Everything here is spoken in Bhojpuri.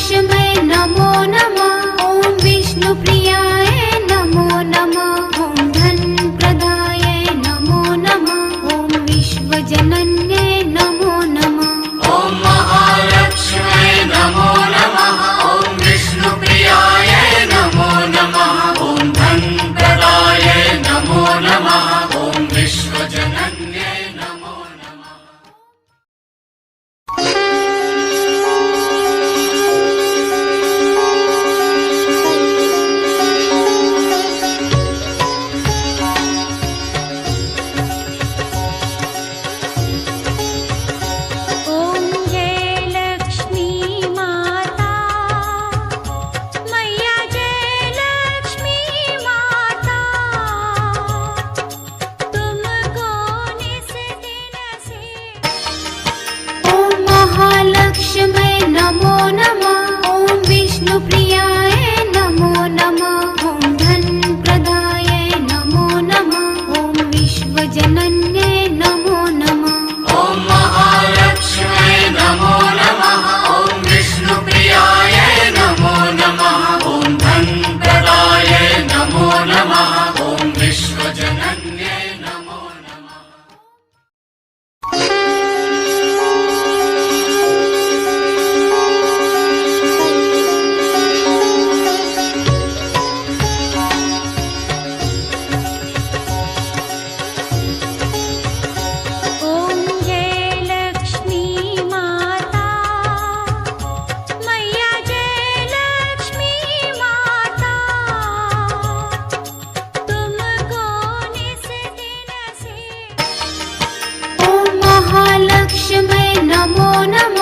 महालक्ष्मै नमो नमः। ॐ विष्णुप्रियाय नमो नमः। ॐ धनप्रदाय नमो नमः। ॐ विश्वजनन्यै नमो नमः। ॐ महालक्ष्म्यै नमो नमः। ॐ विष्णुप्रियाय नमो नमः। ॐ धनप्रदाय नमो नमः। ॐ विश्वजनन्यै नमो नमः। ॐ जय लक्ष्मी माता मैया जय लक्ष्मी माता तुमको निस दिन से। ॐ महालक्ष्मै नमो नमः। ॐ विष्णुप्रियाय नमो नमः। ॐ धनप्रदाय नमो नमः। ॐ विश्वजनन्यै नमो नमः। ॐ महालक्ष्म्यै नमो नमः। ॐ विष्णुप्रियाय नमो नमः। ॐ धनप्रदाय नमो नमः। ॐ विश्वजनन्यै नमो नमः। ॐ जय लक्ष्मी माता मैया जय लक्ष्मी माता तुमको निस दिन से। ॐ महालक्ष्मै नमो नमः।